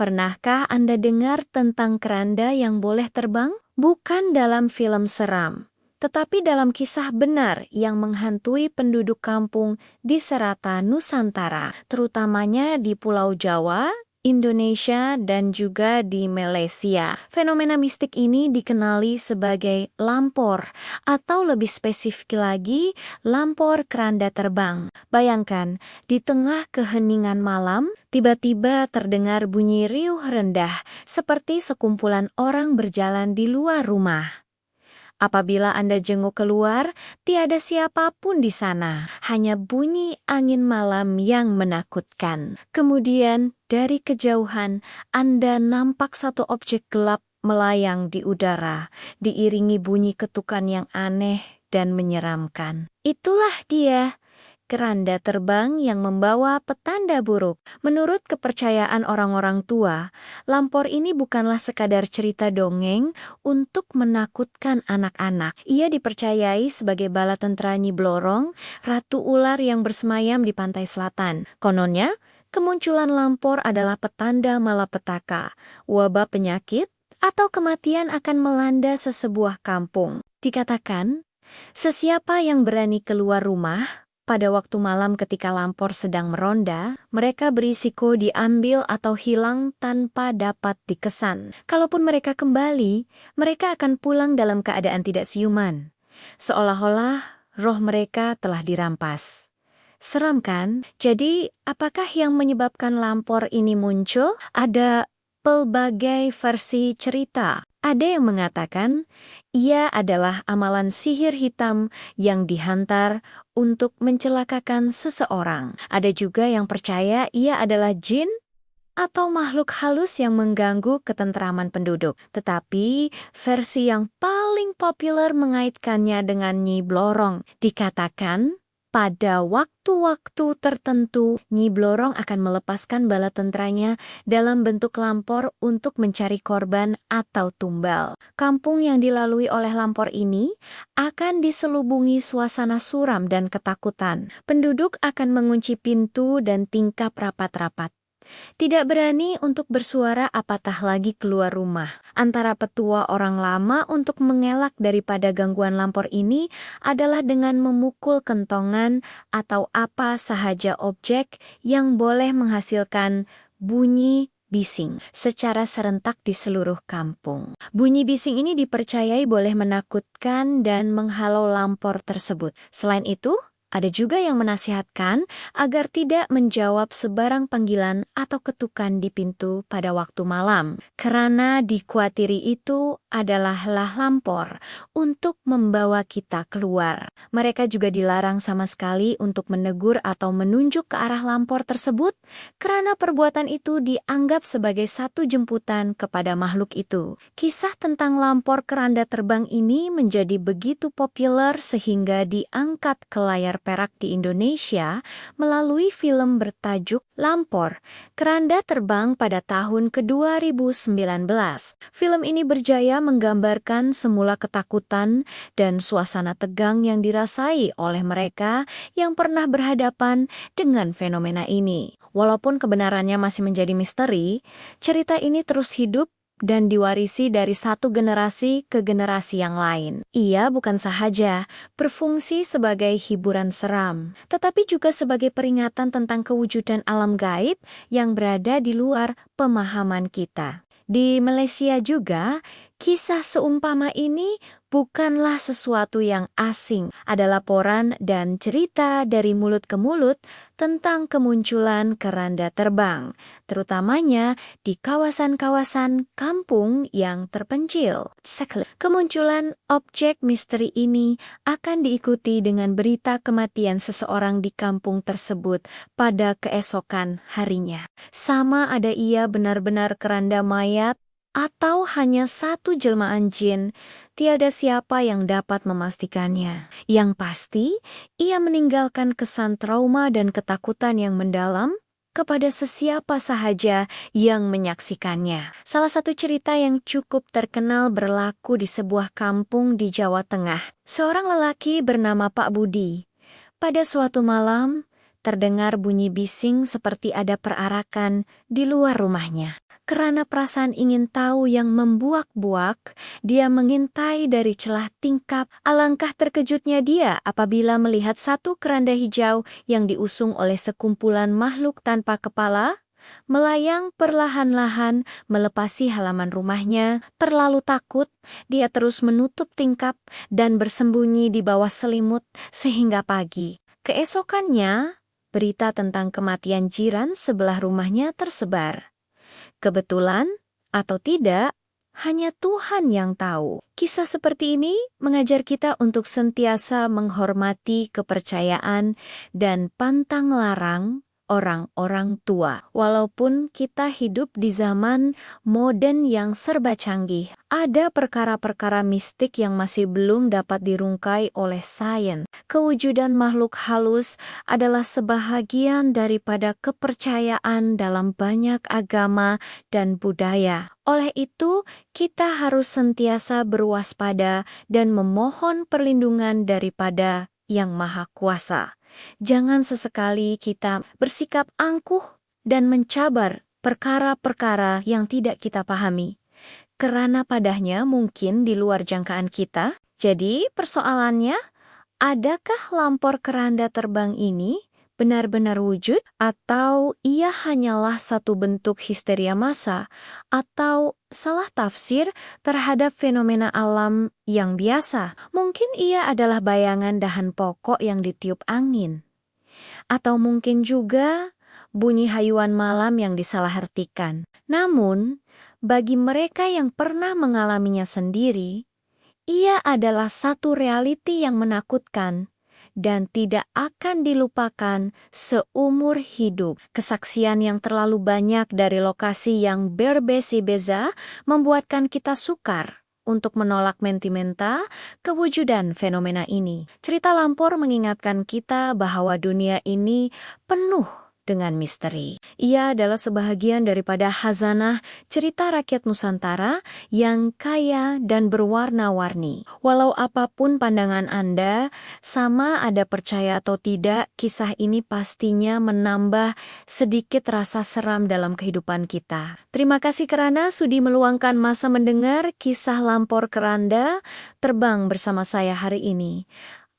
Pernahkah Anda dengar tentang keranda yang boleh terbang? Bukan dalam film seram, tetapi dalam kisah benar yang menghantui penduduk kampung di Serata Nusantara, terutamanya di Pulau Jawa, Indonesia, dan juga di Malaysia. Fenomena mistik ini dikenali sebagai lampor, atau lebih spesifik lagi, lampor keranda terbang. Bayangkan, di tengah keheningan malam, tiba-tiba terdengar bunyi riuh rendah, seperti sekumpulan orang berjalan di luar rumah. Apabila Anda jenguk keluar, tiada siapapun di sana, hanya bunyi angin malam yang menakutkan. Kemudian, dari kejauhan, Anda nampak satu objek gelap melayang di udara, diiringi bunyi ketukan yang aneh dan menyeramkan. Itulah dia, keranda terbang yang membawa petanda buruk. Menurut kepercayaan orang-orang tua, lampor ini bukanlah sekadar cerita dongeng untuk menakutkan anak-anak. Ia dipercayai sebagai bala tentera Nyi Blorong, ratu ular yang bersemayam di pantai selatan. Kononnya, kemunculan lampor adalah petanda malapetaka, wabah penyakit, atau kematian akan melanda sesebuah kampung. Dikatakan, sesiapa yang berani keluar rumah pada waktu malam ketika lampor sedang meronda, mereka berisiko diambil atau hilang tanpa dapat dikesan. Kalaupun mereka kembali, mereka akan pulang dalam keadaan tidak siuman, seolah-olah roh mereka telah dirampas. Seram kan? Jadi, apakah yang menyebabkan lampor ini muncul? Ada pelbagai versi cerita. Ada yang mengatakan ia adalah amalan sihir hitam yang dihantar untuk mencelakakan seseorang. Ada juga yang percaya ia adalah jin atau makhluk halus yang mengganggu ketentraman penduduk. Tetapi versi yang paling populer mengaitkannya dengan Nyi Blorong. Dikatakan, pada waktu-waktu tertentu, Nyi Blorong akan melepaskan bala tenteranya dalam bentuk lampor untuk mencari korban atau tumbal. Kampung yang dilalui oleh lampor ini akan diselubungi suasana suram dan ketakutan. Penduduk akan mengunci pintu dan tingkap rapat-rapat. Tidak berani untuk bersuara apatah lagi keluar rumah. Antara petua orang lama untuk mengelak daripada gangguan lampor ini adalah dengan memukul kentongan atau apa sahaja objek yang boleh menghasilkan bunyi bising secara serentak di seluruh kampung. Bunyi bising ini dipercayai boleh menakutkan dan menghalau lampor tersebut. Selain itu, ada juga yang menasihatkan agar tidak menjawab sebarang panggilan atau ketukan di pintu pada waktu malam, karena dikhuatiri itu adalah lampor untuk membawa kita keluar. Mereka juga dilarang sama sekali untuk menegur atau menunjuk ke arah lampor tersebut, karena perbuatan itu dianggap sebagai satu jemputan kepada makhluk itu. Kisah tentang lampor keranda terbang ini menjadi begitu populer sehingga diangkat ke layar perak di Indonesia melalui film bertajuk Lampor, Keranda Terbang pada tahun ke-2019. Film ini berjaya menggambarkan semula ketakutan dan suasana tegang yang dirasai oleh mereka yang pernah berhadapan dengan fenomena ini. Walaupun kebenarannya masih menjadi misteri, cerita ini terus hidup dan diwarisi dari satu generasi ke generasi yang lain. Ia bukan sahaja berfungsi sebagai hiburan seram, tetapi juga sebagai peringatan tentang kewujudan alam gaib yang berada di luar pemahaman kita. Di Malaysia juga, kisah seumpama ini bukanlah sesuatu yang asing. Ada laporan dan cerita dari mulut ke mulut tentang kemunculan keranda terbang, terutamanya di kawasan-kawasan kampung yang terpencil. Kemunculan objek misteri ini akan diikuti dengan berita kematian seseorang di kampung tersebut pada keesokan harinya. Sama ada ia benar-benar keranda mayat atau hanya satu jelmaan jin, tiada siapa yang dapat memastikannya. Yang pasti, ia meninggalkan kesan trauma dan ketakutan yang mendalam kepada sesiapa sahaja yang menyaksikannya. Salah satu cerita yang cukup terkenal berlaku di sebuah kampung di Jawa Tengah. Seorang lelaki bernama Pak Budi. Pada suatu malam, terdengar bunyi bising seperti ada perarakan di luar rumahnya. Karena perasaan ingin tahu yang membuak-buak, dia mengintai dari celah tingkap. Alangkah terkejutnya dia apabila melihat satu keranda hijau yang diusung oleh sekumpulan makhluk tanpa kepala, melayang perlahan-lahan melepasi halaman rumahnya. Terlalu takut, dia terus menutup tingkap dan bersembunyi di bawah selimut sehingga pagi. Keesokannya, berita tentang kematian jiran sebelah rumahnya tersebar. Kebetulan atau tidak, hanya Tuhan yang tahu. Kisah seperti ini mengajar kita untuk sentiasa menghormati kepercayaan dan pantang larang orang-orang tua. Walaupun kita hidup di zaman modern yang serba canggih, ada perkara-perkara mistik yang masih belum dapat dirungkai oleh sains. Kewujudan makhluk halus adalah sebahagian daripada kepercayaan dalam banyak agama dan budaya. Oleh itu, kita harus sentiasa berwaspada dan memohon perlindungan daripada Yang Maha Kuasa. Jangan sesekali kita bersikap angkuh dan mencabar perkara-perkara yang tidak kita pahami, karena padanya mungkin di luar jangkaan kita. Jadi persoalannya, adakah lampor keranda terbang ini benar-benar wujud, atau ia hanyalah satu bentuk histeria massa, atau salah tafsir terhadap fenomena alam yang biasa? Mungkin ia adalah bayangan dahan pokok yang ditiup angin. Atau mungkin juga bunyi hayuan malam yang disalahartikan. Namun, bagi mereka yang pernah mengalaminya sendiri, ia adalah satu realiti yang menakutkan dan tidak akan dilupakan seumur hidup. Kesaksian yang terlalu banyak dari lokasi yang berbeza-beza membuatkan kita sukar untuk menolak mentimenta kewujudan fenomena ini. Cerita lampor mengingatkan kita bahwa dunia ini penuh dengan misteri. Ia adalah sebahagian daripada khazanah cerita rakyat Nusantara yang kaya dan berwarna-warni. Walau apapun pandangan Anda, sama ada percaya atau tidak, kisah ini pastinya menambah sedikit rasa seram dalam kehidupan kita. Terima kasih karena sudi meluangkan masa mendengar kisah lampor keranda terbang bersama saya hari ini.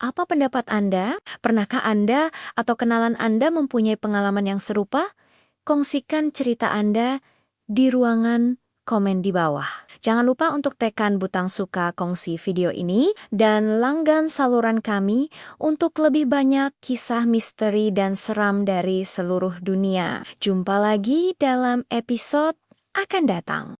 Apa pendapat Anda? Pernahkah Anda atau kenalan Anda mempunyai pengalaman yang serupa? Kongsikan cerita Anda di ruangan komen di bawah. Jangan lupa untuk tekan butang suka kongsi video ini dan langgan saluran kami untuk lebih banyak kisah misteri dan seram dari seluruh dunia. Jumpa lagi dalam episode akan datang.